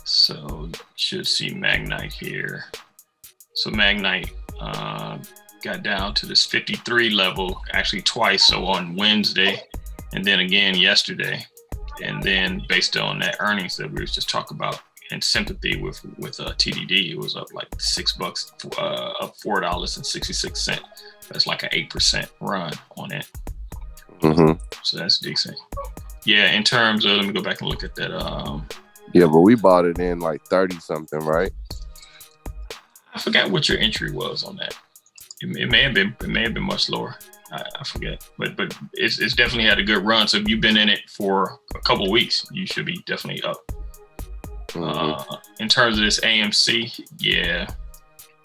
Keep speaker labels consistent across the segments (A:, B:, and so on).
A: So you should see Magnite here. So Magnite got down to this 53 level actually twice. So on Wednesday and then again yesterday. And then based on that earnings that we were just talking about in sympathy with TDD, it was up like $6, up $4.66. That's like an 8% run on it.
B: Mm-hmm.
A: So that's decent. Yeah, in terms of, let me go back and look at that.
B: Yeah, but we bought it in like 30 something, right?
A: I forgot what your entry was on that. It may have been much lower. I forget, but it's definitely had a good run. So if you've been in it for a couple of weeks, you should be definitely up. Mm-hmm. In terms of this AMC, yeah,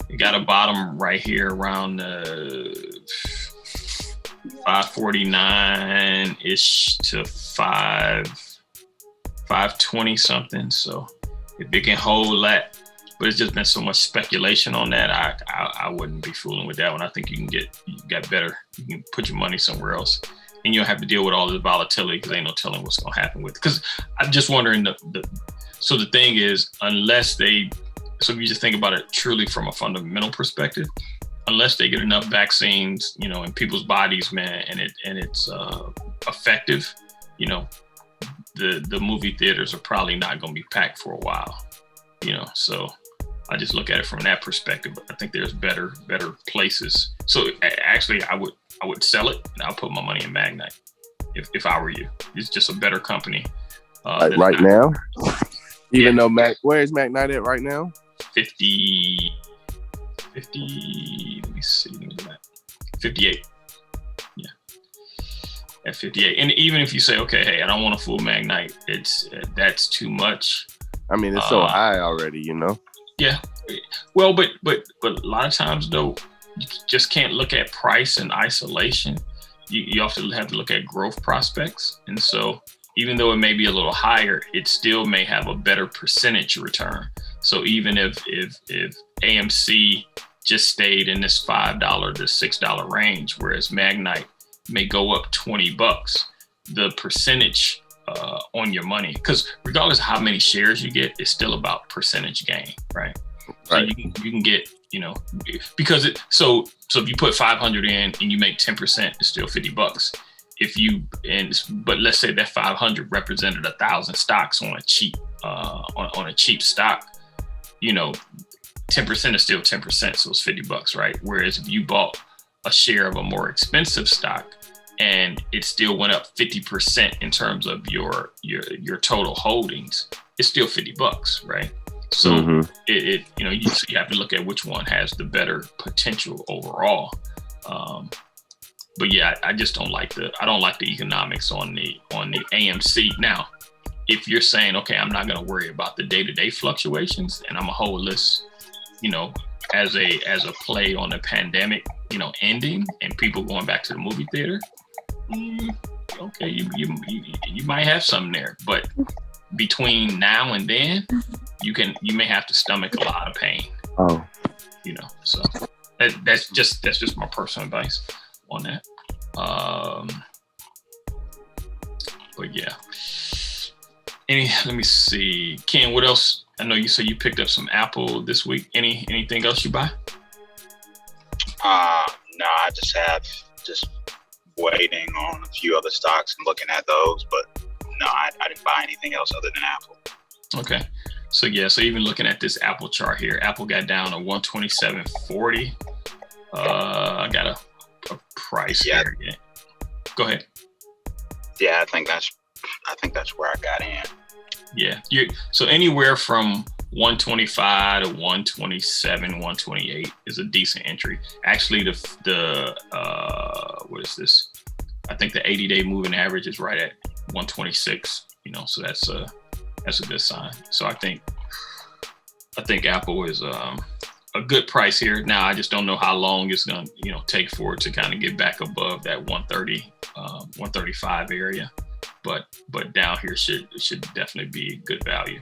A: it got a bottom right here around 549 ish to 520 something. So if it can hold that. But it's just been so much speculation on that. I wouldn't be fooling with that one. I think you got better. You can put your money somewhere else, and you don't have to deal with all this volatility because ain't no telling what's going to happen with it. Because I'm just wondering so the thing is, so if you just think about it truly from a fundamental perspective, unless they get enough vaccines, in people's bodies, man, and it's effective, the movie theaters are probably not going to be packed for a while, so. I just look at it from that perspective. I think there's better places. So actually, I would sell it and I'll put my money in Magnite if I were you. It's just a better company.
B: Right now? Even though where is Magnite at right now?
A: 50. Let me see. 58. Yeah. At 58. And even if you say, okay, hey, I don't want a full Magnite, that's too much.
B: I mean, it's so high already,
A: Yeah, well, but a lot of times though, you just can't look at price in isolation. You often have to look at growth prospects, and so even though it may be a little higher, it still may have a better percentage return. So even if AMC just stayed in this $5 to $6 range, whereas Magnite may go up $20, the percentage on your money, because regardless of how many shares you get, it's still about percentage gain, right? So you can get, because so if you put 500 in and you make 10%, it's still $50. But let's say that 500 represented 1,000 stocks on a cheap stock, 10% is still 10%, so it's $50, right? Whereas if you bought a share of a more expensive stock, and it still went up 50% in terms of your total holdings, it's still $50, right? So mm-hmm. You have to look at which one has the better potential overall. But yeah, I just don't like the economics on the AMC. Now, if you're saying, okay, I'm not going to worry about the day-to-day fluctuations, and I'm gonna hold this, as a play on the pandemic, ending and people going back to the movie theater. Okay, you might have something there, but between now and then, you may have to stomach a lot of pain.
B: Oh,
A: so that's just my personal advice on that. But yeah. Let me see, Ken. What else? I know you said you picked up some Apple this week. Anything else you buy?
C: No, I just waiting on a few other stocks and looking at those, but no, I didn't buy anything else other than Apple.
A: Okay. So even looking at this Apple chart here, Apple got down to 127.40. I got a price here. Yeah. Go ahead.
C: Yeah, I think that's where I got in.
A: Yeah. So anywhere from 125 to 127, 128 is a decent entry. Actually, the what is this? I think the 80-day moving average is right at 126. So that's a good sign. So I think Apple is a good price here. Now I just don't know how long it's gonna take for it to kind of get back above that 130, 135 area. But down here should definitely be good value.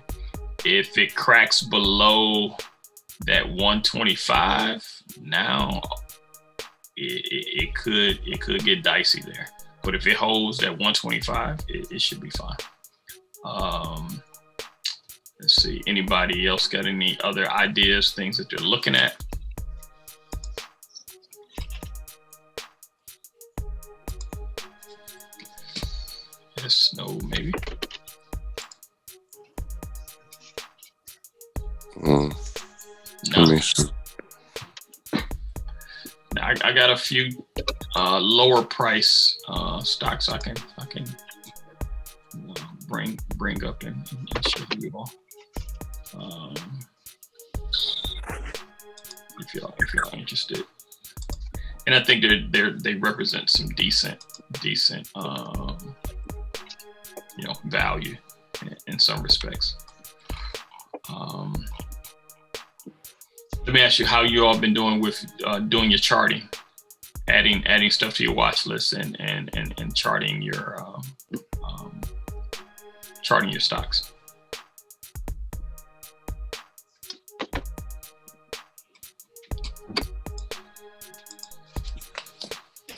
A: If it cracks below that 125, now it could get dicey there. But if it holds at 125, it should be fine. Let's see. Anybody else got any other ideas, things that they're looking at? Yes, no, maybe. No. I got a few lower price stocks I can bring up and show you all. If y'all interested. And I think they represent some decent value in some respects. Let me ask you how you all been doing with doing your charting, adding stuff to your watch list and charting your stocks.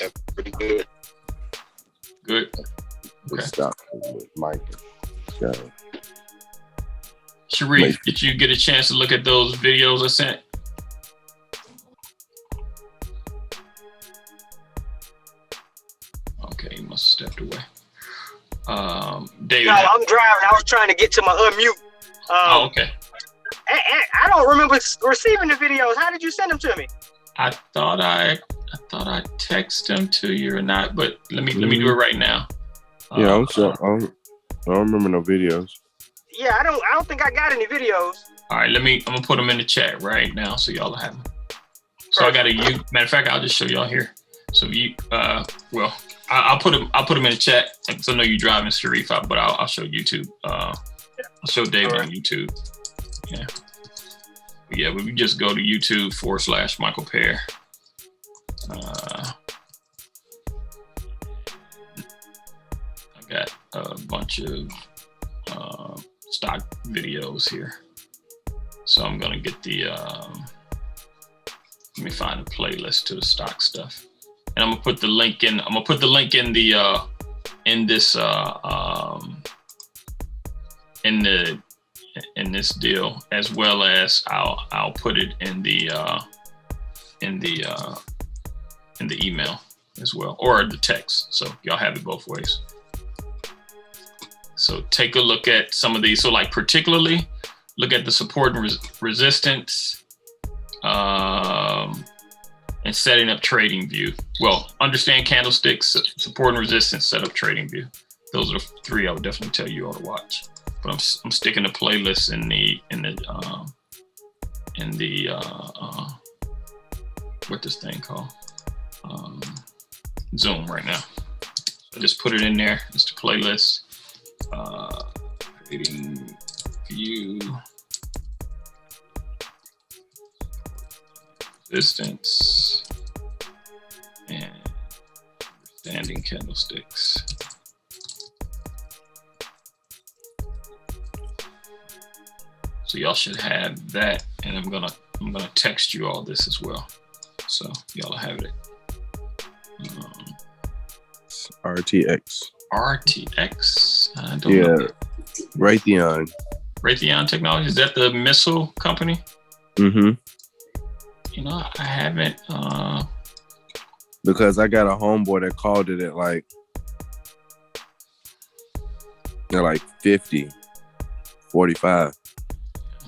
C: Yeah, pretty good.
A: Good.
B: Okay. Stop with Mike. So.
A: Sharif, did you get a chance to look at those videos I sent? Okay, you must have stepped away. David.
D: No, I'm driving. I was trying to get to my unmute.
A: Okay.
D: I don't remember receiving the videos. How did you send them to me?
A: I thought I texted them to you or not, but let me do it right now.
B: Yeah, I'm sure. I don't remember no videos.
D: Yeah, I don't think I got any videos.
A: All right, I'm gonna put them in the chat right now so y'all have them. So I got matter of fact, I'll just show y'all here. So you, I'll put them in the chat. So I know you're driving, Sharif, but I'll show YouTube. I'll show David on YouTube. Yeah. But yeah, we just go to YouTube /Michael Pear. I got a bunch of stock videos here. So I'm gonna get the let me find a playlist to the stock stuff. And I'm gonna put the link in. I'm gonna put the link in the in this deal, as well as I'll put it in the email as well, or the text. So y'all have it both ways. So take a look at some of these. So like particularly look at the support and resistance, and setting up trading view. Well, understand candlesticks, support and resistance, set up trading view. Those are three I would definitely tell you all to watch. But I'm sticking the playlists in the what this thing called Zoom right now. So just put it in there. It's the playlist. Trading view, resistance, and understanding candlesticks. So y'all should have that, and I'm gonna text you all this as well, so y'all have it.
B: RTX.
A: I don't know. Raytheon Technology, is that the missile company?
B: Mm-hmm.
A: You know, I haven't.
B: Because I got a homeboy that called it at like 50, 45.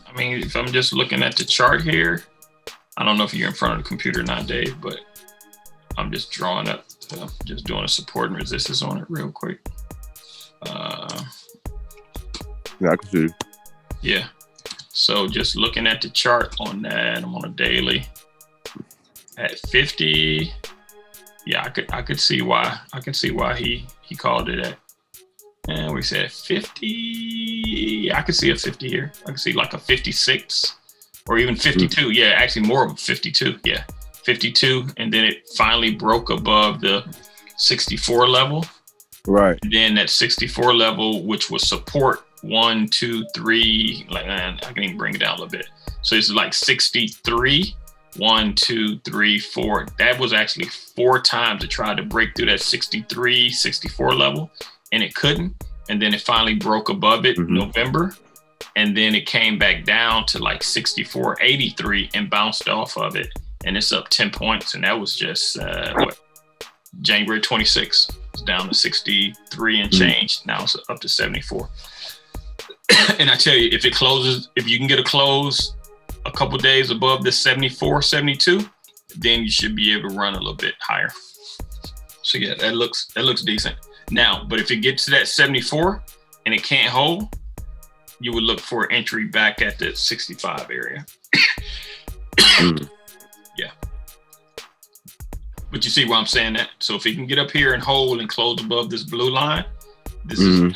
A: I mean, if I'm just looking at the chart here, I don't know if you're in front of the computer or not, Dave, but I'm just drawing up, just doing a support and resistance on it real quick.
B: Yeah, I can see.
A: Yeah. So just looking at the chart on that, I'm on a daily at 50. Yeah, I could see why. I can see why he called it at. And we said 50. Yeah, I could see a 50 here. I could see like a 56 or even 52. Yeah, actually more of a 52. Yeah, 52. And then it finally broke above the 64 level.
B: Right.
A: And then that 64 level, which was support 1, 2, 3. Like, I can even bring it down a little bit. So it's like 63. 1, 2, 3, 4. That was actually 4 times it tried to break through that 63, 64 level, and it couldn't. and then it finally broke above it
B: Mm-hmm.
A: November, and then it came back down to like 64.83 and bounced off of it, and it's up 10 points, and that was just January 26th. It's down to 63 and change. Now it's up to 74. And I tell you, if it closes, if you can get a close a couple days above the 74, 72, then you should be able to run a little bit higher. So yeah, that looks decent. Now, but if it gets to that 74 and it can't hold, you would look for entry back at the 65 area. Yeah. But you see why I'm saying that? So if it can get up here and hold and close above this blue line, this is,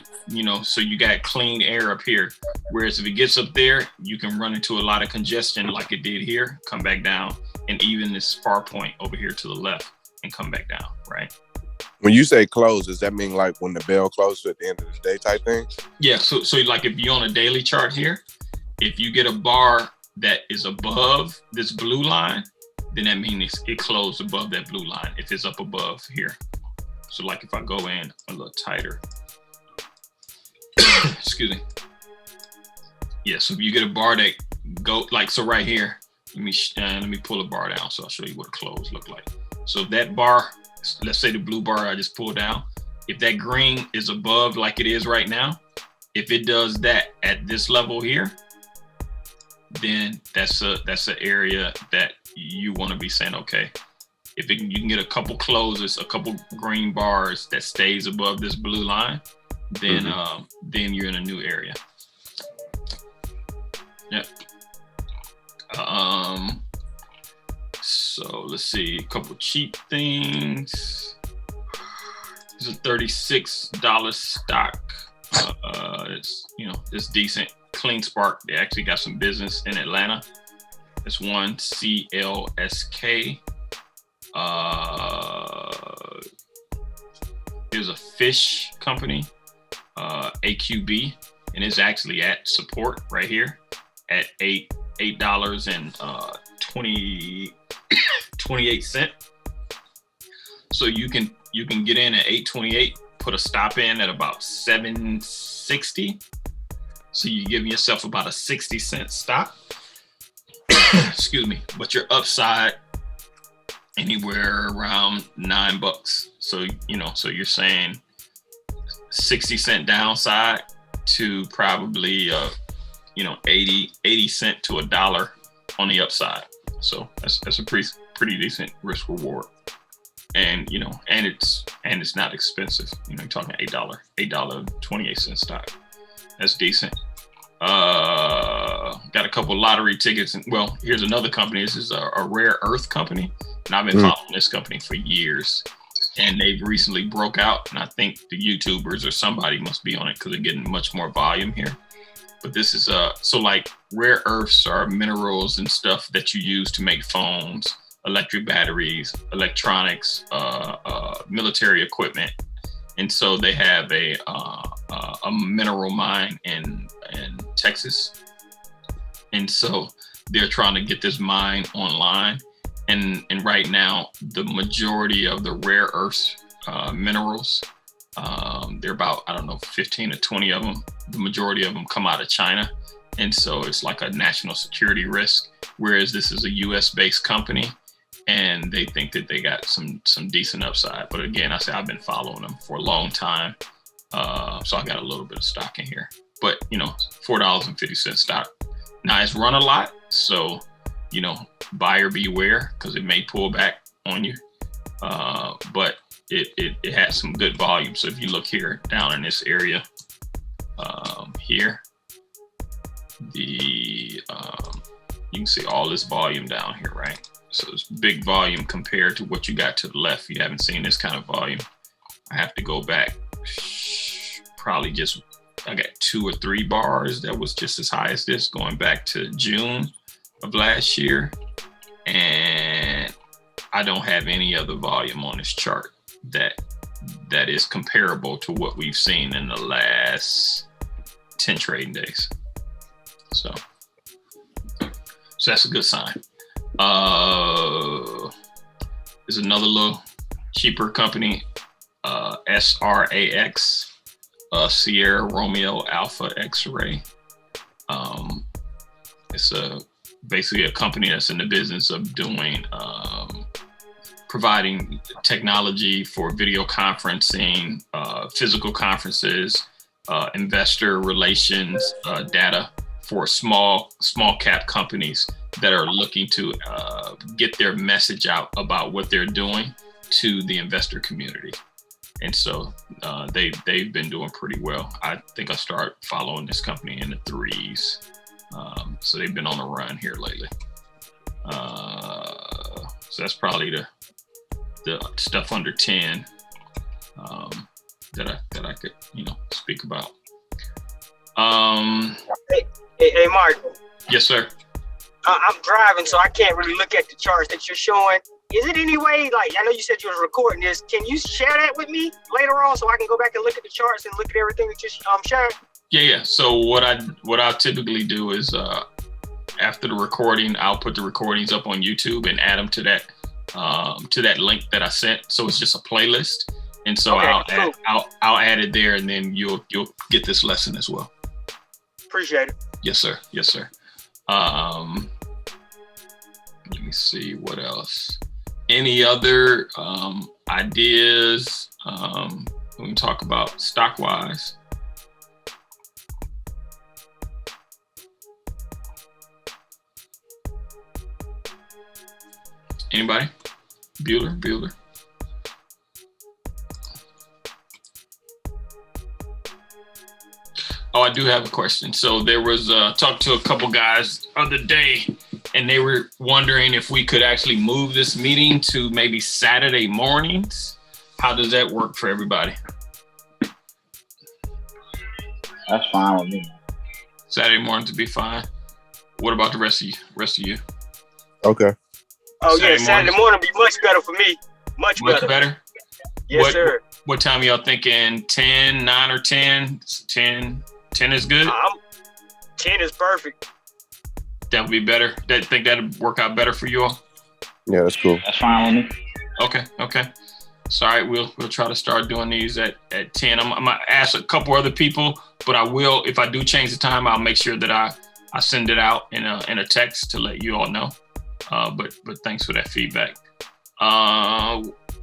A: so you got clean air up here. Whereas if it gets up there, you can run into a lot of congestion like it did here, come back down, and even this far point over here to the left and come back down, right?
B: When you say close, does that mean like when the bell closes at the end of the day type thing?
A: Yeah, so like if you're on a daily chart here, if you get a bar that is above this blue line, then that means it closed above that blue line if it's up above here. So like if I go in a little tighter, excuse me. Yeah, so if you get a bar that go like, so right here, let me pull a bar down so I'll show you what a close look like. So if that bar, let's say the blue bar I just pulled down, if that green is above like it is right now, if it does that at this level here, then that's an area that you want to be saying, okay, if you can get a couple closes, a couple green bars that stays above this blue line, then then you're in a new area. Yep. So let's see, a couple cheap things. This is a $36 stock. It's decent. Clean Spark. They actually got some business in Atlanta. It's one CLSK. There's a fish company, AQB, and it's actually at support right here at $8.28. So you can get in at 8.28, put a stop in at about 7.60. So you give yourself about a 60-cent stop. Excuse me, but your upside anywhere around $9. So so you're saying 60-cent downside to probably 80 cent to $1 on the upside. So that's a pretty decent risk reward. And and it's not expensive. You're talking $8.28 stock. That's decent. Got a couple lottery tickets. And, well, here's another company. This is a rare earth company. And I've been following this company for years. And they've recently broke out. And I think the YouTubers or somebody must be on it because they're getting much more volume here. But this is so like rare earths are minerals and stuff that you use to make phones, electric batteries, electronics, military equipment. And so they have a mineral mine in Texas. And so they're trying to get this mine online. And right now, the majority of the rare earth minerals, they're about, 15 or 20 of them. The majority of them come out of China. And so it's like a national security risk, whereas this is a US-based company. And they think that they got some decent upside. But again, I've been following them for a long time. So I got a little bit of stock in here. But, $4.50 stock. Now, it's run a lot. So, buyer beware because it may pull back on you. But it has some good volume. So if you look here down in this area here, you can see all this volume down here, right? So it's big volume compared to what you got to the left. You haven't seen this kind of volume. I have to go back. Probably I got 2 or 3 bars that was just as high as this going back to June of last year. And I don't have any other volume on this chart that is comparable to what we've seen in the last 10 trading days. So that's a good sign. There's another little cheaper company, SRAX. Sierra Romeo Alpha X-Ray. It's basically a company that's in the business of doing providing technology for video conferencing, physical conferences, investor relations data for small cap companies that are looking to get their message out about what they're doing to the investor community. And so they've been doing pretty well. I think I started following this company in the 3s. So they've been on the run here lately. So that's probably the stuff under 10 that I could speak about.
D: Hey, Mark.
A: Yes, sir.
D: I'm driving, so I can't really look at the charts that you're showing. Is it any way, like, I know you said you was recording this. Can you share that with me later on so I can go back and look at the charts and look at everything that you're sharing? Yeah.
A: So what I typically do is after the recording, I'll put the recordings up on YouTube and add them to that link that I sent. So it's just a playlist, and so okay, I'll add it there, and then you'll get this lesson as well.
D: Appreciate it.
A: Yes, sir. Let me see what else. Any other ideas we can talk about stock wise? Anybody? Bueller. Oh, I do have a question. So there was talked to a couple guys the other day, and they were wondering if we could actually move this meeting to maybe Saturday mornings. How does that work for everybody?
E: That's fine with me.
A: Saturday morning to be fine. What about the rest of you?
B: Okay.
D: Oh, Saturday morning would be much better for me. Much better? Yes, sir.
A: What time y'all thinking? 10, 9 or 10? 10 is good?
D: 10 is perfect.
A: That would be better? Think that'd work out better for you all?
B: Yeah, that's cool.
E: That's fine with me.
A: Okay. So, all right, we'll try to start doing these at 10. I'm going to ask a couple other people, but I will, if I do change the time, I'll make sure that I send it out in a text to let you all know. But thanks for that feedback.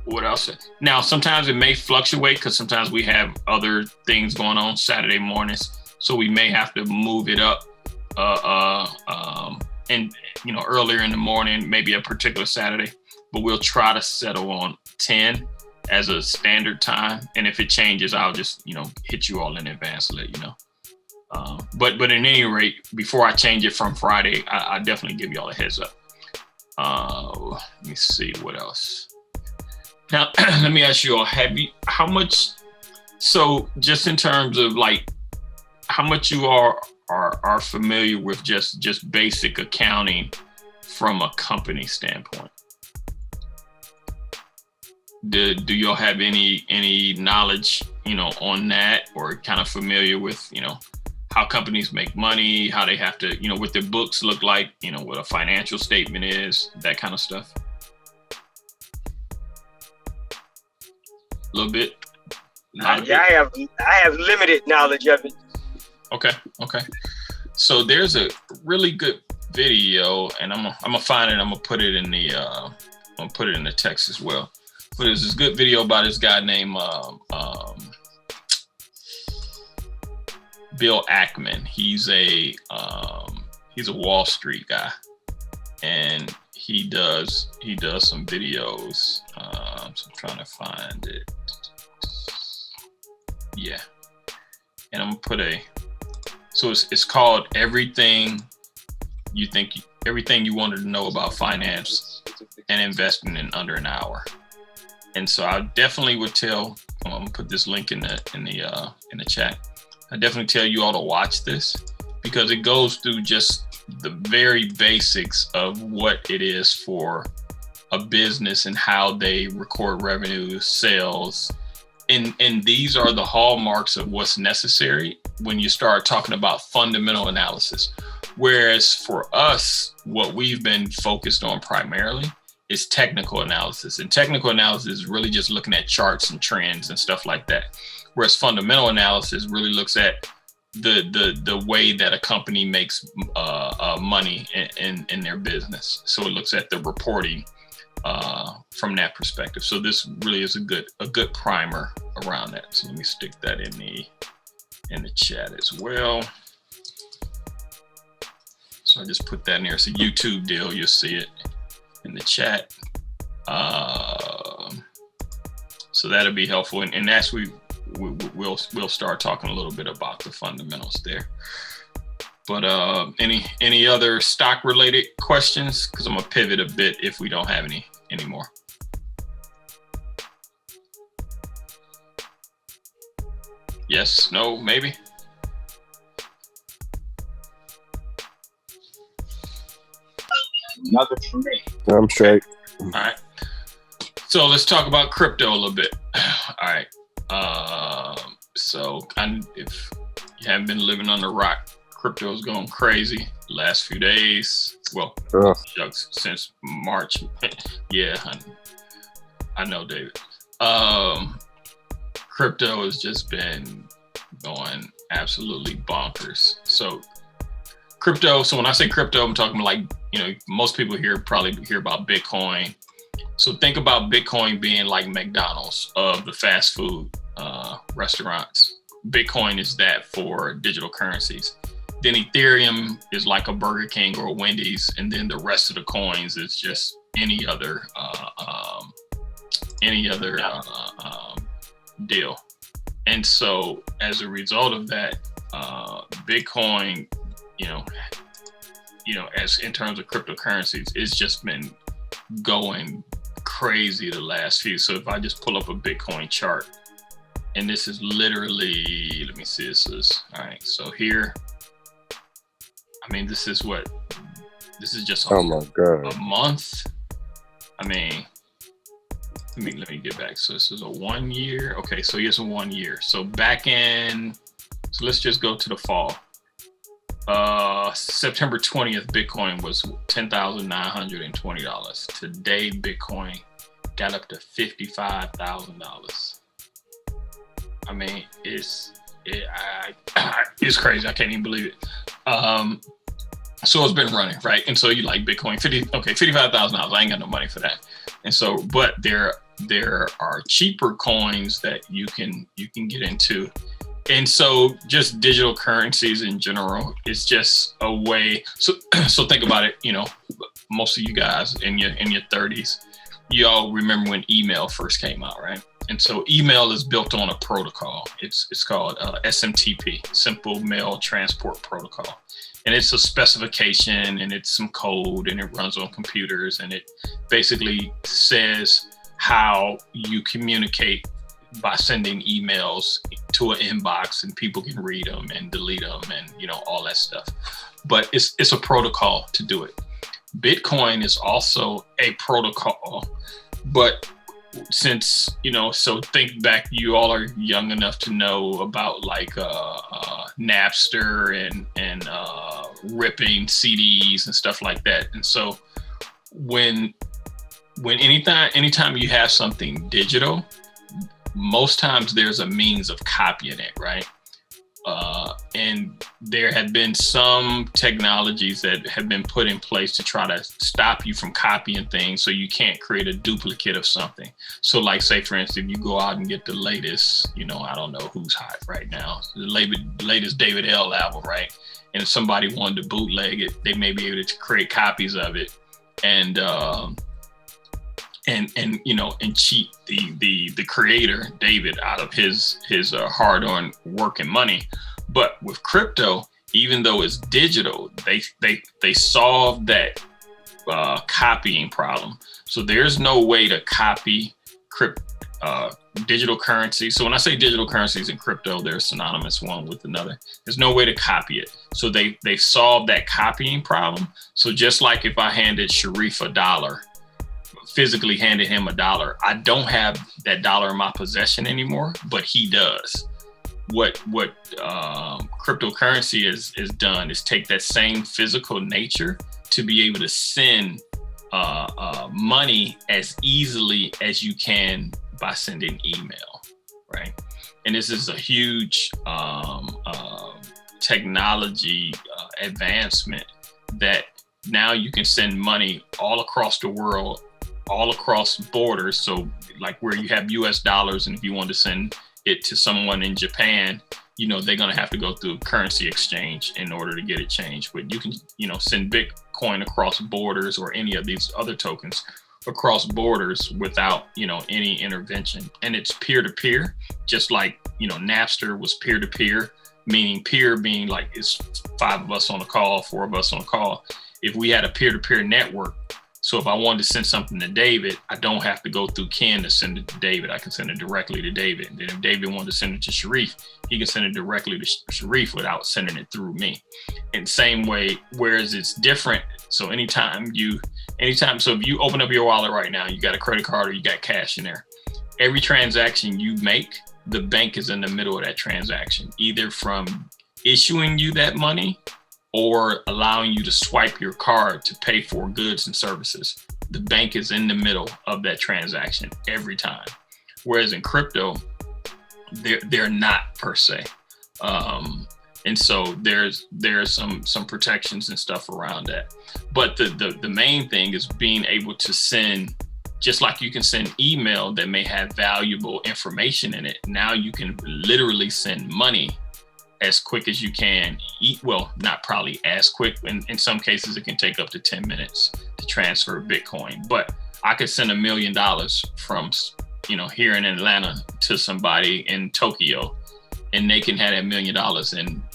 A: What else? Now, sometimes it may fluctuate because sometimes we have other things going on Saturday mornings, so we may have to move it up and earlier in the morning, maybe a particular Saturday. But we'll try to settle on 10 as a standard time, and if it changes, I'll just hit you all in advance to let you know. But at any rate, before I change it from Friday, I definitely give you all a heads up. Let me see what else. Now, let me ask you all, how much, so just in terms of like, how much you are familiar with just basic accounting from a company standpoint? Do y'all have any knowledge, on that, or kind of familiar with, how companies make money, how they have to, what their books look like, what a financial statement is, that kind of stuff? A little bit?
D: I have limited knowledge of it.
A: Okay. So there's a really good video, and I'm gonna find it. I'm gonna put it in the text as well. But there's this good video by this guy named Bill Ackman. He's a Wall Street guy, and he does some videos. So I'm trying to find it. Yeah, and I'm gonna put so it's called Everything You Wanted to Know About Finance and Investing in Under an Hour. And so I definitely would tell. I'm gonna put this link in the chat. I definitely tell you all to watch this because it goes through just the very basics of what it is for a business and how they record revenue, sales. And these are the hallmarks of what's necessary when you start talking about fundamental analysis. Whereas for us, what we've been focused on primarily is technical analysis. And technical analysis is really just looking at charts and trends and stuff like that. Whereas fundamental analysis really looks at the way that a company makes money in their business. So it looks at the reporting from that perspective. So this really is a good primer around that. So let me stick that in the chat as well. So I just put that in there. It's a YouTube deal. You'll see it in the chat. So that'll be helpful. And as we'll start talking a little bit about the fundamentals there. But any other stock related questions? Because I'm gonna pivot a bit if we don't have any anymore. Yes, no, maybe.
E: Nothing for me.
B: I'm straight.
A: All right. So let's talk about crypto a little bit. All right. So if you haven't been living on the rock, crypto is going crazy the last few days. Well, shucks, since March. Yeah, I know, David. Crypto has just been going absolutely bonkers. So when I say crypto, I'm talking like, most people probably hear about Bitcoin. So think about Bitcoin being like McDonald's of the fast food restaurants. Bitcoin is that for digital currencies. Then Ethereum is like a Burger King or a Wendy's, and then the rest of the coins is just any other deal. And so as a result of that, Bitcoin, as in terms of cryptocurrencies, it's just been going crazy the last few. So if I just pull up a Bitcoin chart, and this is literally, let me see, this is, all right, so here, this is just
B: oh my God.
A: A month. Let me get back. So this is a 1 year. Okay, so here's a 1 year. So so let's just go to the fall. September 20th, Bitcoin was $10,920. Today, Bitcoin got up to $55,000. It's crazy. I can't even believe it. So it's been running, right? And so you like Bitcoin, $55,000. I ain't got no money for that. And so, but there are cheaper coins that you can get into. And so just digital currencies in general is just a way. So think about it, most of you guys in your 30s, you all remember when email first came out, right? And so email is built on a protocol. It's called SMTP, Simple Mail Transport Protocol. And it's a specification and it's some code and it runs on computers and it basically says how you communicate by sending emails to an inbox and people can read them and delete them and all that stuff. But it's a protocol to do it. Bitcoin is also a protocol, but since so think back, you all are young enough to know about like Napster and ripping CDs and stuff like that. And so when anytime you have something digital, most times there's a means of copying it, right? And there have been some technologies that have been put in place to try to stop you from copying things so you can't create a duplicate of something. So like, say, for instance, if you go out and get the latest, I don't know who's hot right now, the latest David L. album, right? And if somebody wanted to bootleg it, they may be able to create copies of it and cheat the creator, David, out of his hard-earned work and money. But with crypto, even though it's digital, they solved that copying problem. So there's no way to copy digital currency. So when I say digital currencies and crypto, they're synonymous one with another. There's no way to copy it. So they solved that copying problem. So just like if I handed Sharif $1, physically handed him $1, I don't have that dollar in my possession anymore, but he does. What cryptocurrency is done is take that same physical nature to be able to send money as easily as you can by sending email, right? and this is a huge technology advancement, that now you can send money all across the world, all across borders. So like where you have US dollars, and if you want to send it to someone in Japan, they're going to have to go through currency exchange in order to get it changed. But you can, send Bitcoin across borders, or any of these other tokens across borders without, any intervention. And it's peer-to-peer, just like, Napster was peer-to-peer, meaning peer being like it's 5 of us on a call, 4 of us on a call. If we had a peer-to-peer network, so if I wanted to send something to David, I don't have to go through Ken to send it to David. I can send it directly to David. And then if David wanted to send it to Sharif, he can send it directly to Sharif without sending it through me. And same way, whereas it's different. So so if you open up your wallet right now, you got a credit card or you got cash in there. Every transaction you make, the bank is in the middle of that transaction, either from issuing you that money or allowing you to swipe your card to pay for goods and services. The bank is in the middle of that transaction every time. Whereas in crypto, they're not per se. And so there's some protections and stuff around that. But the main thing is being able to send, just like you can send email that may have valuable information in it. Now you can literally send money as quick as you can. Well, not probably as quick. In some cases, it can take up to 10 minutes to transfer Bitcoin. But I could send $1 million from, here in Atlanta to somebody in Tokyo, and they can have that $1 million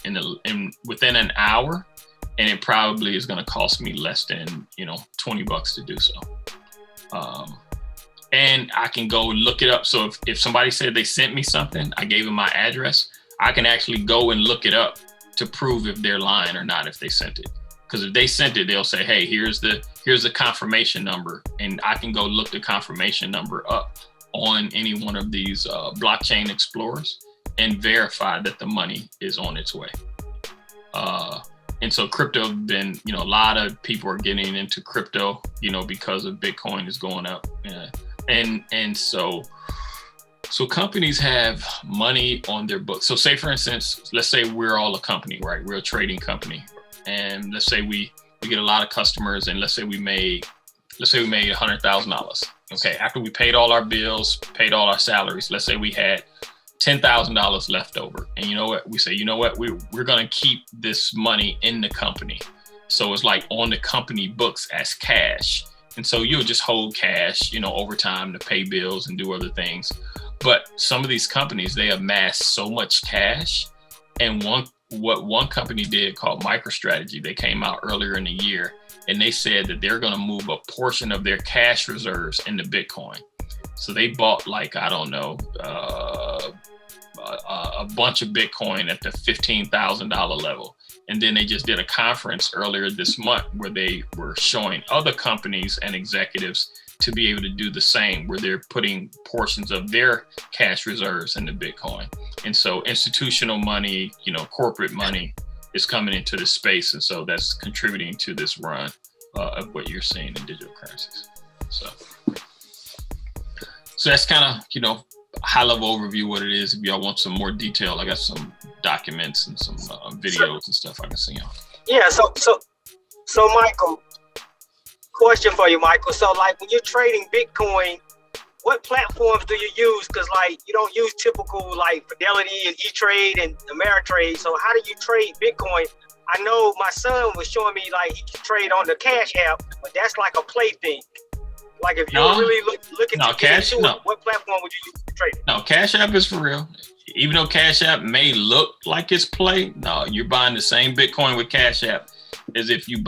A: in within an hour, and it probably is going to cost me less than $20 to do so. And I can go look it up. So if somebody said they sent me something, I gave them my address, I can actually go and look it up to prove if they're lying or not, if they sent it. Because if they sent it, they'll say, hey, here's the confirmation number. And I can go look the confirmation number up on any one of these blockchain explorers and verify that the money is on its way. And so crypto been, a lot of people are getting into crypto, because of Bitcoin is going up. And so companies have money on their books. So say, for instance, let's say we're all a company, right? We're a trading company. And let's say we get a lot of customers, and let's say we made $100,000. Okay, after we paid all our bills, paid all our salaries, let's say we had $10,000 left over. And you know what? We say, we're going to keep this money in the company. So it's like on the company books as cash. And so you'll just hold cash, over time to pay bills and do other things. But some of these companies, they amass so much cash. And what one company did called MicroStrategy, they came out earlier in the year, and they said that they're going to move a portion of their cash reserves into Bitcoin. So they bought a bunch of Bitcoin at the $15,000 level. And then they just did a conference earlier this month where they were showing other companies and executives to be able to do the same, where they're putting portions of their cash reserves into Bitcoin. And so institutional money, corporate money is coming into the space. And so that's contributing to this run of what you're seeing in digital currencies. So that's kind of, high level overview what it is. If y'all want some more detail, I got some documents and some videos and stuff I can send y'all.
D: Yeah. So Michael, question for you, Michael. So like when you're trading Bitcoin, what platforms do you use? Because like you don't use typical like Fidelity and E-Trade and Ameritrade. So how do you trade Bitcoin? I know my son was showing me like he can trade on the Cash App, but that's like a play thing. Like if you're really looking to get into it, what platform would you use to trade it? No,
A: Cash App is for real. Even though Cash App may look like it's play, no, you're buying the same Bitcoin with Cash App as if you're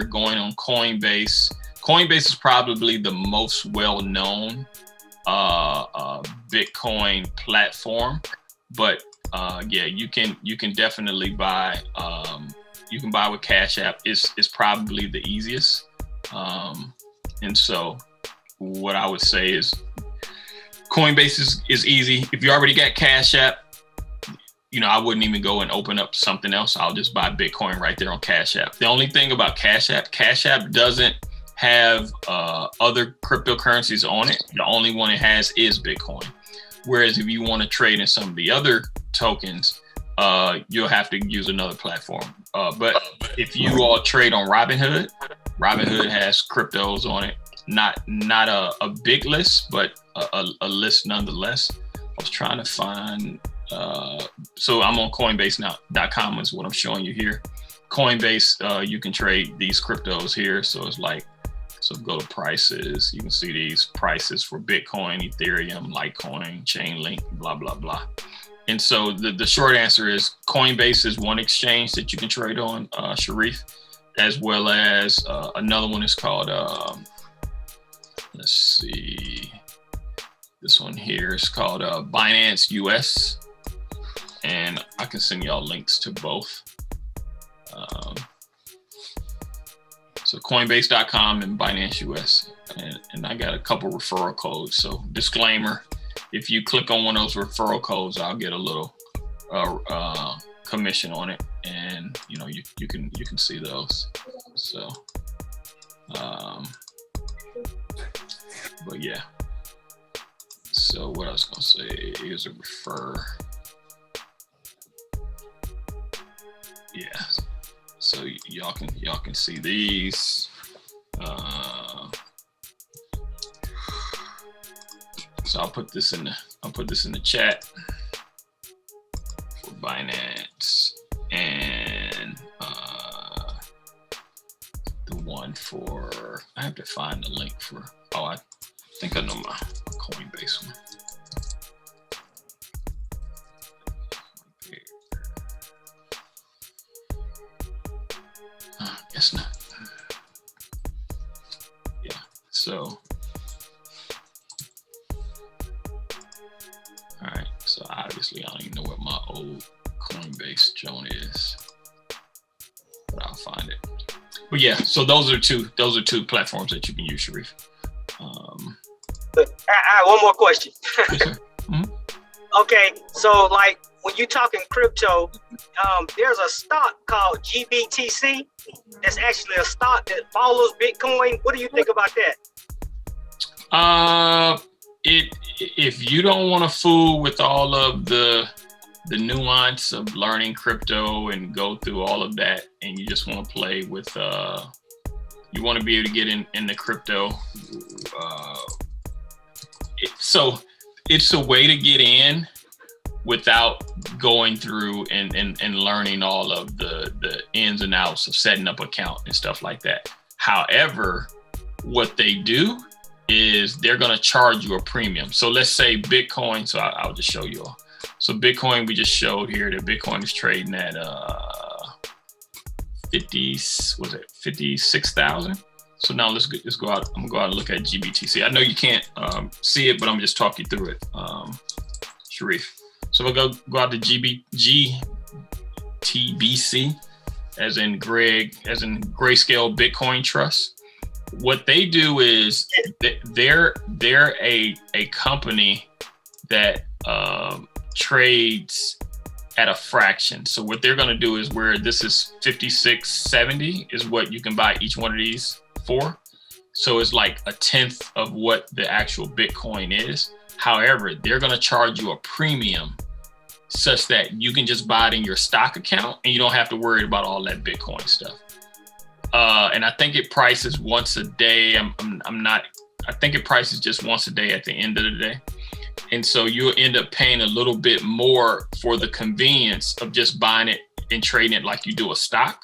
A: going on Coinbase. Coinbase is probably the most well-known Bitcoin platform, but you can definitely buy. You can buy with Cash App. It's probably the easiest. And so what I would say is Coinbase is easy. If you already got Cash App, I wouldn't even go and open up something else. I'll just buy Bitcoin right there on Cash App. The only thing about Cash App doesn't have other cryptocurrencies on it. The only one it has is Bitcoin. Whereas if you want to trade in some of the other tokens, you'll have to use another platform. But if you all trade on Robinhood, Robinhood has cryptos on it. Not a big list, but a list nonetheless. I was trying to find. So I'm on Coinbase.com is what I'm showing you here. Coinbase, you can trade these cryptos here. So it's like, so go to prices. You can see these prices for Bitcoin, Ethereum, Litecoin, Chainlink, blah, blah, blah. And so the short answer is Coinbase is one exchange that you can trade on, Sharif, as well as another one is called, let's see, this one here is called Binance US. And I can send y'all links to both. So Coinbase.com and Binance US. And I got a couple referral codes. So disclaimer, if you click on one of those referral codes, I'll get a little commission on it. And you know, you can see those. So but yeah. So what I was gonna say is a refer. Yeah. So y'all can see these. So I'll put this in the chat for Binance and the one for, I have to find the link for, oh, I think I know my Coinbase one. Guess not. Yeah, so all right, so obviously I don't even know what my old Coinbase joint is, but I'll find it. But yeah, so those are two platforms that you can use, Sharif.
D: I have one more question.
A: Yes, sir. Mm-hmm.
D: Okay, so like when you're talking crypto, there's a stock called GBTC. That's actually a stock that follows Bitcoin. What do you think about that?
A: If you don't want to fool with all of the nuance of learning crypto and go through all of that, and you just want to play with, you want to be able to get in the crypto. So it's a way to get in without going through and learning all of the ins and outs of setting up an account and stuff like that. However, what they do is they're going to charge you a premium. So let's say Bitcoin, so I'll just show you all. So Bitcoin, we just showed here that Bitcoin is trading at 56,000. So now let's go out. I'm gonna go out and look at GBTC. I know you can't see it, but I'm just talking through it, Sharif. So we'll go out to GTBC, as in Grayscale Bitcoin Trust. What they do is they're a company that trades at a fraction. So what they're going to do is, where this is 56.70 is what you can buy each one of these for. So it's like a tenth of what the actual Bitcoin is. However, they're going to charge you a premium such that you can just buy it in your stock account and you don't have to worry about all that Bitcoin stuff. And I think it prices once a day. I think it prices just once a day at the end of the day. And so you'll end up paying a little bit more for the convenience of just buying it and trading it like you do a stock,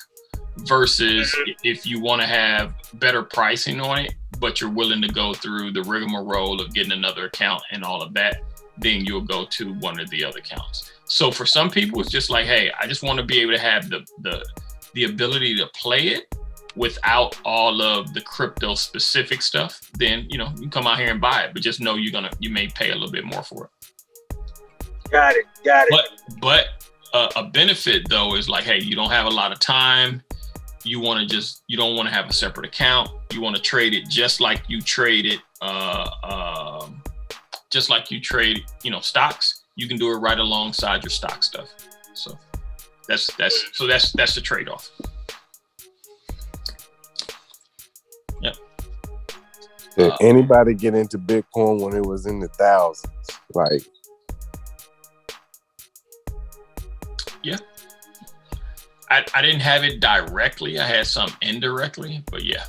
A: versus if you want to have better pricing on it, but you're willing to go through the rigmarole of getting another account and all of that, then you'll go to one of the other accounts. So for some people, it's just like, hey, I just want to be able to have the ability to play it without all of the crypto specific stuff. Then, you can come out here and buy it, but just know you may pay a little bit more for it.
D: Got it.
A: But a benefit though is like, hey, you don't have a lot of time. You don't want to have a separate account. You want to trade it just like you trade it, stocks. You can do it right alongside your stock stuff. So that's the trade-off. Yep.
B: Did anybody get into Bitcoin when it was in the thousands? Like
A: Yeah. I didn't have it directly. I had some indirectly, but yeah.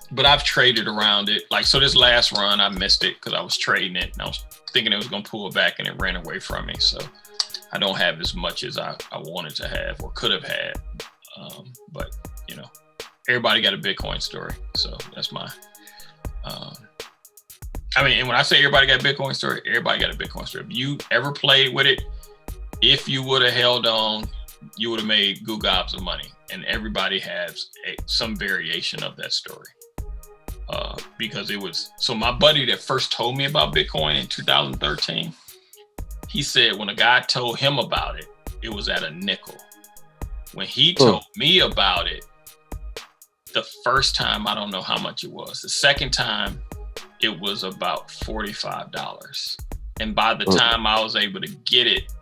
A: But I've traded around it. Like, so this last run, I missed it because I was trading it and I was thinking it was going to pull back and it ran away from me. So I don't have as much as I wanted to have or could have had. But, you know, everybody got a Bitcoin story. So that's my, I mean, and when I say everybody got a Bitcoin story, everybody got a Bitcoin story. If you ever played with it, if you would have held on, you would have made goo gobs of money. And everybody has some variation of that story. Because it was, so my buddy that first told me about Bitcoin in 2013, he said when a guy told him about it, it was at a nickel. When he told me about it, the first time, I don't know how much it was. The second time, it was about $45. And by the time I was able to get it,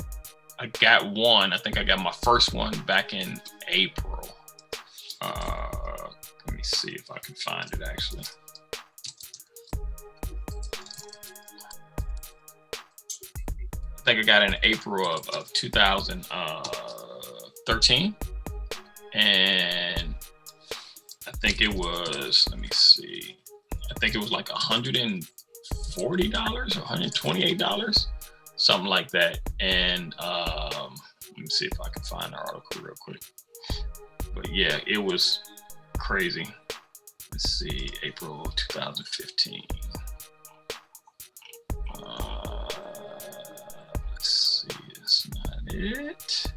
A: I got one. I think I got my first one back in April. Let me see if I can find it actually. I think I got it in April of 2013. And I think it was, let me see. I think it was like $140 or $128, something like that. And let me see if I can find the article real quick. But yeah, it was crazy. Let's see, April 2015. Let's see, it's not it.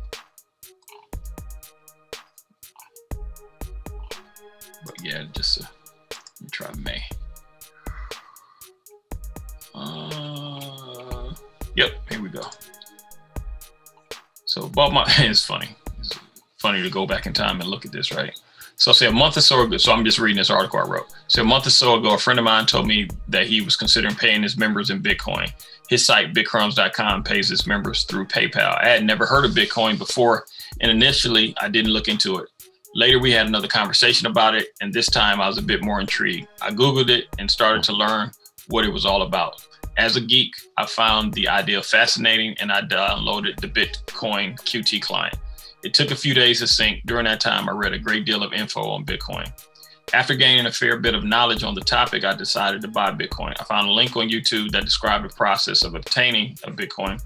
A: But yeah, just let me try May. Yep, here we go. So above my, it's funny. It's funny to go back in time and look at this, right? So say a month or so ago, so I'm just reading this article I wrote. So a month or so ago, a friend of mine told me that he was considering paying his members in Bitcoin. His site, bitcrumbs.com, pays his members through PayPal. I had never heard of Bitcoin before, and initially I didn't look into it. Later, we had another conversation about it, and this time I was a bit more intrigued. I Googled it and started to learn what it was all about. As a geek, I found the idea fascinating, and I downloaded the Bitcoin QT client. It took a few days to sync. During that time, I read a great deal of info on Bitcoin. After gaining a fair bit of knowledge on the topic, I decided to buy Bitcoin. I found a link on YouTube that described the process of obtaining a Bitcoin.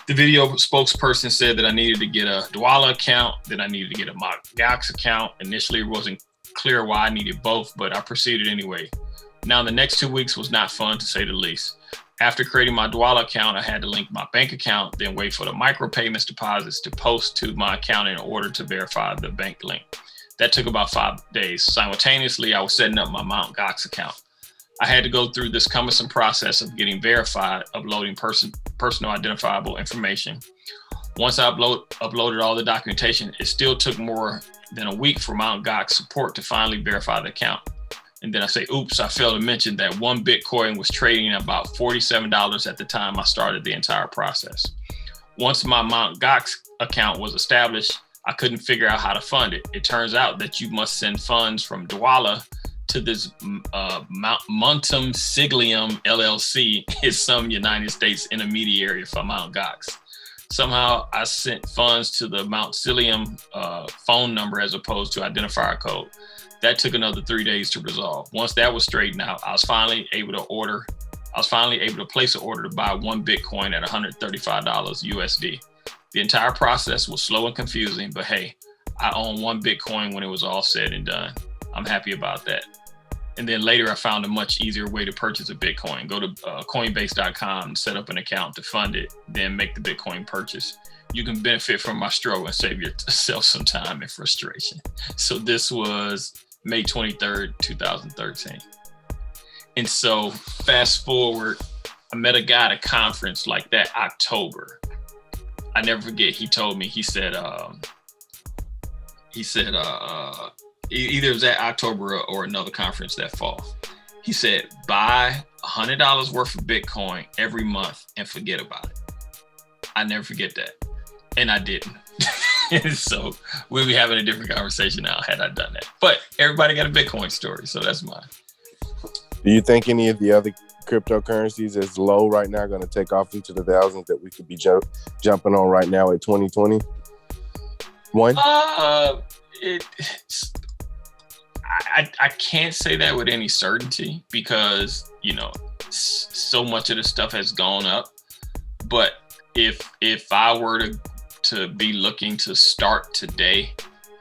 A: The video spokesperson said that I needed to get a Dwolla account, then I needed to get a Mt. Gox account. Initially, it wasn't clear why I needed both, but I proceeded anyway. Now, the next 2 weeks was not fun, to say the least. After creating my Dwolla account, I had to link my bank account, then wait for the micropayments deposits to post to my account in order to verify the bank link. That took about 5 days. Simultaneously, I was setting up my Mt. Gox account. I had to go through this cumbersome process of getting verified, uploading personal identifiable information. Once I uploaded all the documentation, it still took more than a week for Mt. Gox support to finally verify the account. And then I say, oops, I failed to mention that one Bitcoin was trading at about $47 at the time I started the entire process. Once my Mt. Gox account was established, I couldn't figure out how to fund it. It turns out that you must send funds from Dwolla to this Montum Siglium LLC, is some United States intermediary for Mt. Gox. Somehow I sent funds to the Mount Cilium phone number as opposed to identifier code. That took another 3 days to resolve. Once that was straightened out, I was finally able to place an order to buy one Bitcoin at $135 USD. The entire process was slow and confusing, but hey, I own one Bitcoin when it was all said and done. I'm happy about that. And then later I found a much easier way to purchase a Bitcoin. Go to coinbase.com, set up an account to fund it, then make the Bitcoin purchase. You can benefit from my struggle and save yourself some time and frustration. So this was May 23rd, 2013. And so fast forward, I met a guy at a conference like that October. I never forget, he told me, he said, either it was at October or another conference that fall. He said, buy $100 worth of Bitcoin every month and forget about it. I never forget that. And I didn't. So we'll be having a different conversation now had I done that. But everybody got a Bitcoin story, so that's mine.
B: Do you think any of the other cryptocurrencies is low right now, going to take off into the thousands that we could be jumping on right now in 2021?
A: I can't say that with any certainty because, you know, so much of the stuff has gone up. But if I were to be looking to start today,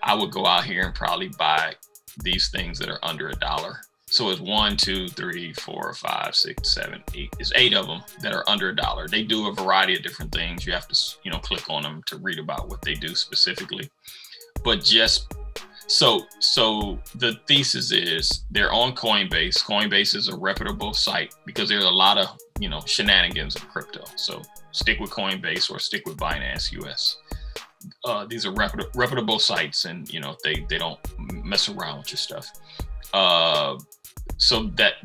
A: I would go out here and probably buy these things that are under $1. So it's 1, 2, 3, 4, 5, 6, 7, 8. It's 8 of them that are under $1. They do a variety of different things. You have to, you know, click on them to read about what they do specifically. But just so the thesis is they're on Coinbase. Coinbase is a reputable site because there's a lot of, you know, shenanigans in crypto. So stick with Coinbase or stick with Binance US. These are reputable sites, and you know they don't mess around with your stuff. So that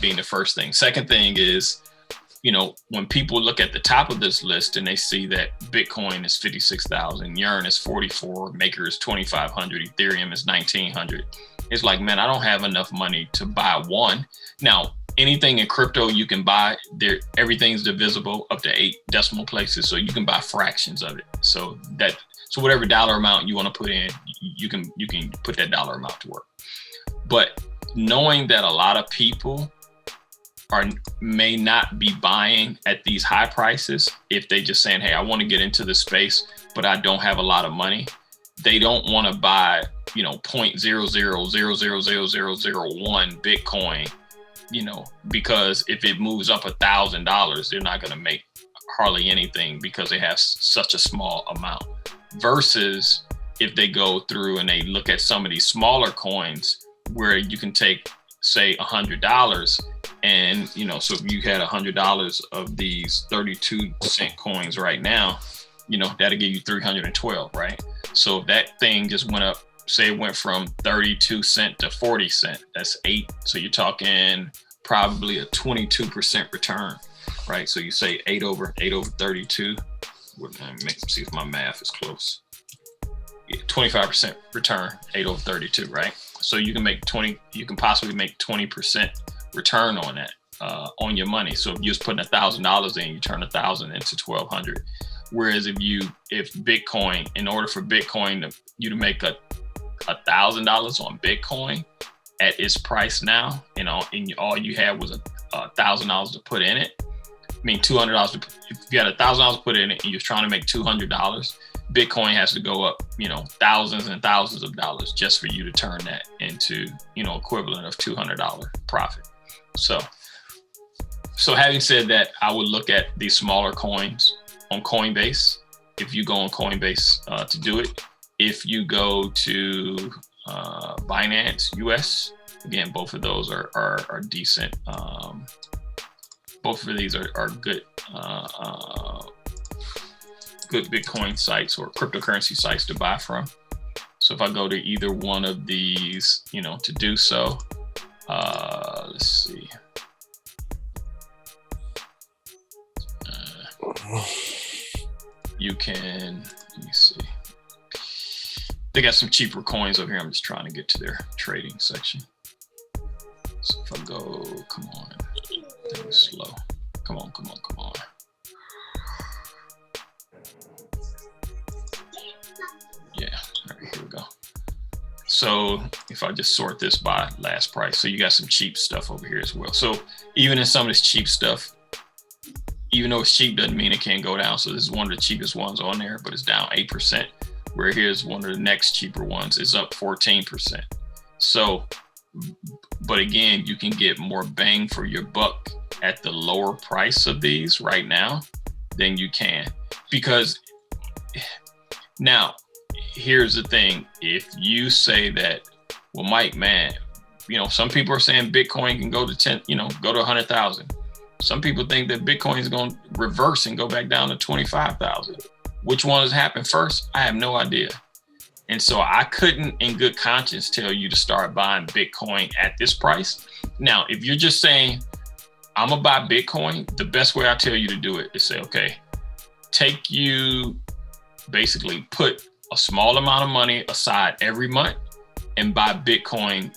A: being the first thing. Second thing is, you know, when people look at the top of this list and they see that Bitcoin is 56,000, Yearn is 44, Maker is 2,500, Ethereum is 1,900. It's like, man, I don't have enough money to buy one. Now, anything in crypto you can buy, everything's divisible up to 8 decimal places, so you can buy fractions of it. So whatever dollar amount you want to put in, you can put that dollar amount to work. But knowing that a lot of people may not be buying at these high prices, if they just saying, hey, I want to get into this space, but I don't have a lot of money, they don't want to buy, you know, 0.0000001 Bitcoin, you know, because if it moves up $1,000, they're not going to make hardly anything because they have such a small amount. Versus if they go through and they look at some of these smaller coins where you can take, say, $100, and, you know, so if you had $100 of these 32-cent coins right now, you know, that'll give you 312, right? So if that thing just went up, say it went from 32 cent to 40 cent, that's 8. So you're talking probably a 22% return, right? So you say 8 over 32. See if my math is close. Yeah, 25% return, 8 over 32, right? So you can possibly make 20% return on that, on your money. So if you're just putting $1,000 in, you turn 1,000 into 1,200. Whereas if Bitcoin, in order for Bitcoin you to make $1,000 on Bitcoin at its price now, you know, and all you had was $1,000 to put in it. I mean, $200. If you had $1,000 to put in it and you're trying to make $200, Bitcoin has to go up, you know, thousands and thousands of dollars just for you to turn that into, you know, equivalent of $200 profit. So having said that, I would look at these smaller coins on Coinbase. If you go on Coinbase to do it, if you go to Binance US, again, both of those are decent. Both of these are good good Bitcoin sites or cryptocurrency sites to buy from. So if I go to either one of these, you know, to do so, let's see. You can, let me see. They got some cheaper coins over here. I'm just trying to get to their trading section. So if I go, come on, things slow. Come on. Yeah, all right, here we go. So if I just sort this by last price, so you got some cheap stuff over here as well. So even in some of this cheap stuff, even though it's cheap doesn't mean it can't go down. So this is one of the cheapest ones on there, but it's down 8%. Where here's one of the next cheaper ones, it's up 14%. So, but again, you can get more bang for your buck at the lower price of these right now than you can. Because now, here's the thing. If you say that, well, Mike, man, you know, some people are saying Bitcoin can go to go to 100,000. Some people think that Bitcoin is going to reverse and go back down to 25,000. Which one has happened first? I have no idea. And so I couldn't in good conscience tell you to start buying Bitcoin at this price. Now, if you're just saying, I'm gonna buy Bitcoin, the best way I tell you to do it is say, okay, basically put a small amount of money aside every month and buy Bitcoin,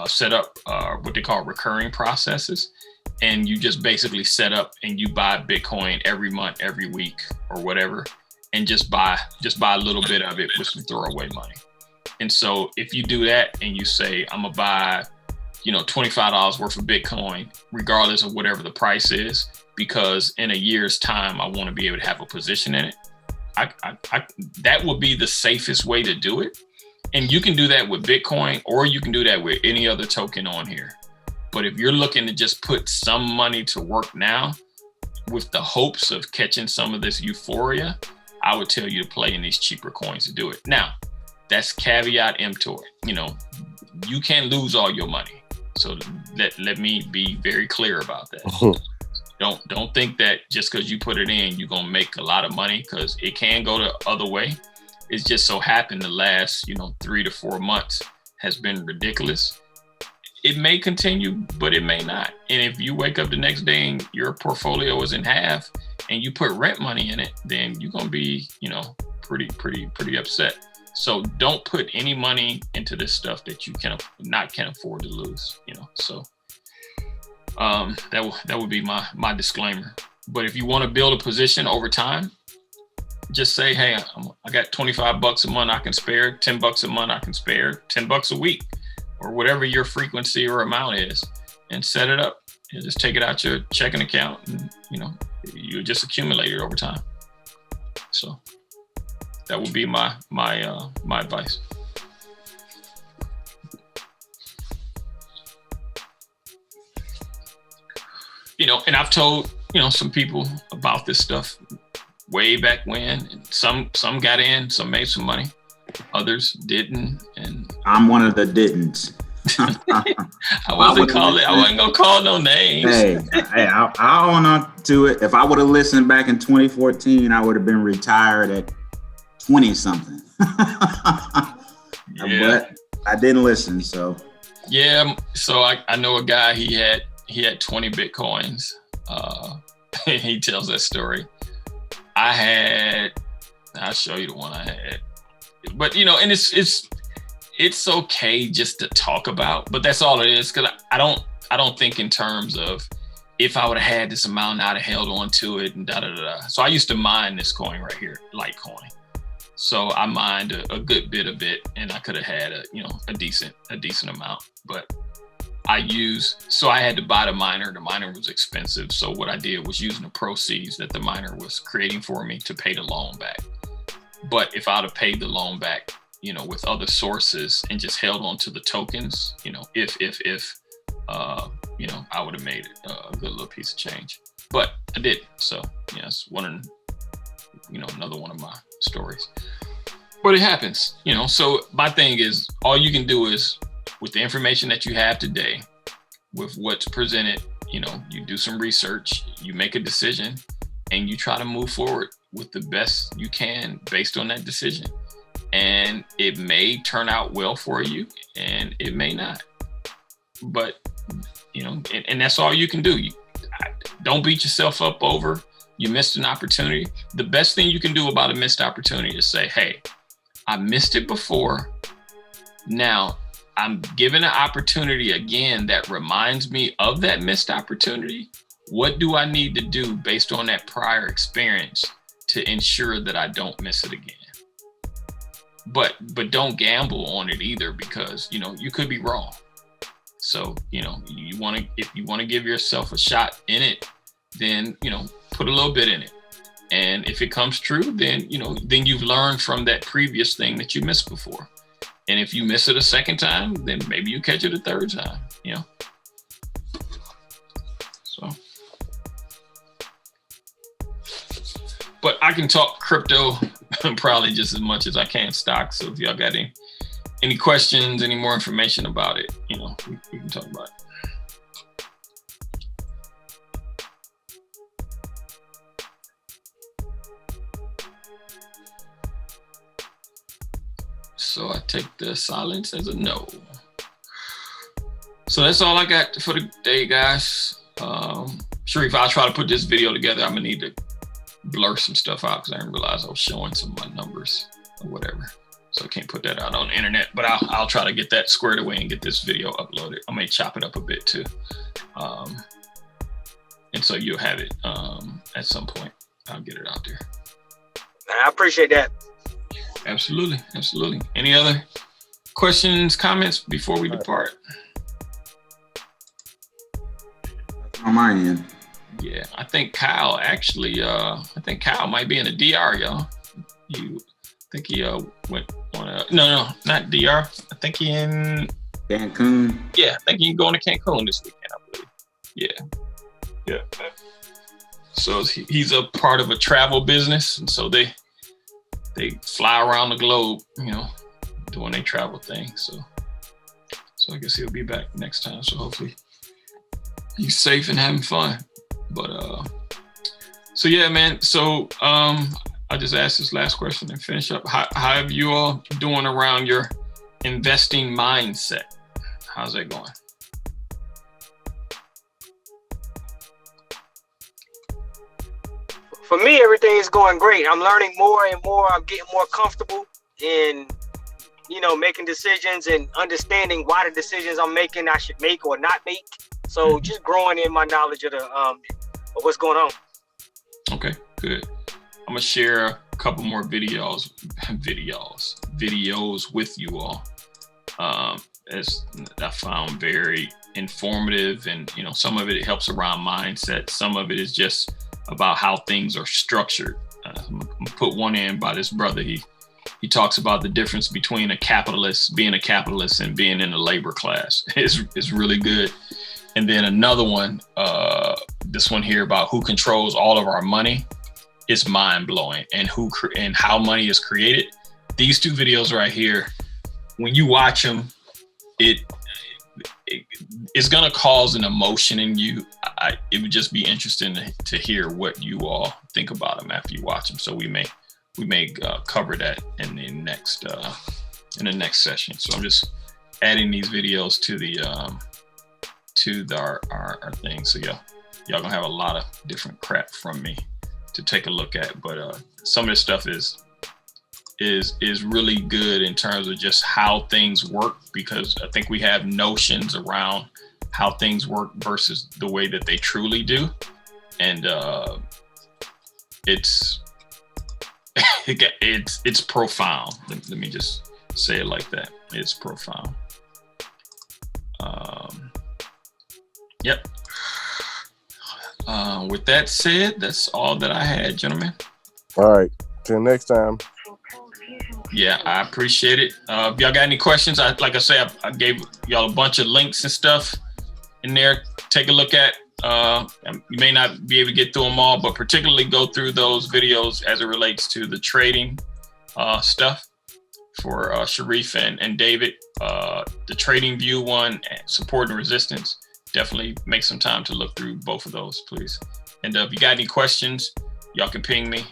A: set up what they call recurring processes. and you just basically set up and you buy Bitcoin every month, every week, or whatever, and just buy a little bit of it with some throwaway money. And so if you do that and you say, I'm gonna buy, $25 worth of Bitcoin, regardless of whatever the price is, because in a year's time, I want to be able to have a position in it. That would be the safest way to do it. And you can do that with Bitcoin, or you can do that with any other token on here. But if you're looking to just put some money to work now with the hopes of catching some of this euphoria, I would tell you to play in these cheaper coins to do it. Now, that's caveat emptor. You can lose all your money. So let me be very clear about that. Don't think that just because you put it in, you're gonna make a lot of money, because it can go the other way. It's just so happened the last 3 to 4 months has been ridiculous. It may continue, but it may not. And if you wake up the next day and your portfolio is in half and you put rent money in it, then you're gonna be pretty upset. So don't put any money into this stuff that you can afford to lose. So that would be my disclaimer. But if you want to build a position over time, just say, hey, I got $25 a month I can spare, $10 a month I can spare, $10 a week, or whatever your frequency or amount is, and set it up. You just take it out your checking account, and you just accumulate it over time. So that would be my advice. And I've told some people about this stuff way back when. And some got in, some made some money, others didn't, and
E: I'm one of the didn't.
A: I wasn't gonna call no names.
E: Hey, I own on to it. If I would have listened back in 2014, I would have been retired at 20 something. But I didn't listen, so. Yeah,
A: so I know a guy, he had 20 Bitcoins. He tells that story. I'll show you the one I had. But and it's okay just to talk about, but that's all it is. Cause I don't think in terms of, if I would have had this amount, I'd have held on to it and da-da-da-da. So I used to mine this coin right here, Litecoin. So I mined a good bit of it, and I could have had a decent amount, but I had to buy the miner. The miner was expensive. So what I did was using the proceeds that the miner was creating for me to pay the loan back. But if I'd have paid the loan back, with other sources and just held on to the tokens, if I would have made a good little piece of change, but I didn't. So it's another one of my stories, but it happens, so my thing is, all you can do is, with the information that you have today, with what's presented, you do some research, you make a decision, and you try to move forward with the best you can based on that decision. And it may turn out well for you, and it may not. But, and that's all you can do. Don't beat yourself up over you missed an opportunity. The best thing you can do about a missed opportunity is say, hey, I missed it before. Now I'm given an opportunity again that reminds me of that missed opportunity. What do I need to do based on that prior experience to ensure that I don't miss it again? But don't gamble on it either, because you could be wrong. So if you want to give yourself a shot in it, then put a little bit in it. And if it comes true, then you've learned from that previous thing that you missed before. And if you miss it a second time, then maybe you catch it a third time, So, but I can talk crypto probably just as much as I can stocks. So if y'all got any questions, any more information about it, we can talk about it. So I take the silence as a no. So that's all I got for the day, guys. Sharif, I'll try to put this video together. I'm gonna need to blur some stuff out because I didn't realize I was showing some of my numbers or whatever. So I can't put that out on the internet, but I'll try to get that squared away and get this video uploaded. I may chop it up a bit too. And so you'll have it at some point. I'll get it out there.
D: I appreciate that.
A: Absolutely. Absolutely. Any other questions, comments before we depart?
E: On my end.
A: Yeah, I think Kyle actually, Kyle might be in a DR, y'all. I think he went on a, no, not DR. I think he in
E: Cancun.
A: Yeah, I think he's going to Cancun this weekend, I believe. Yeah. So he's a part of a travel business, and so they fly around the globe, doing their travel thing. So I guess he'll be back next time. So hopefully he's safe and having fun. But so yeah, man. So I'll just ask this last question and finish up. How have you all doing around your investing mindset? How's that going?
D: For me, everything is going great. I'm learning more and more. I'm getting more comfortable in, making decisions and understanding why the decisions I'm making I should make or not make. So just growing in my knowledge of of what's going on. Okay,
A: good. I'm gonna share a couple more videos with you all. As I found very informative, and some of it helps around mindset. Some of it is just about how things are structured. I'm gonna put one in by this brother. He talks about the difference between being a capitalist and being in the labor class. It's really good. And then another one, this one here about who controls all of our money, is mind blowing, and how money is created. These two videos right here, when you watch them, it's gonna cause an emotion in you. It would just be interesting to hear what you all think about them after you watch them. So we may cover that in the next session. So I'm just adding these videos to our thing. So y'all gonna have a lot of different crap from me to take a look at. But some of this stuff is really good in terms of just how things work, because I think we have notions around how things work versus the way that they truly do. And it's profound. Let me just say it like that. It's profound. Yep. With that said, that's all that I had, gentlemen.
B: All right. Till next time.
A: Yeah, I appreciate it. If y'all got any questions, like I said, I gave y'all a bunch of links and stuff in there. Take a look at. You may not be able to get through them all, but particularly go through those videos as it relates to the trading stuff for Sharif and David. The Trading View one, Support and Resistance. Definitely make some time to look through both of those, please. And if you got any questions, y'all can ping me.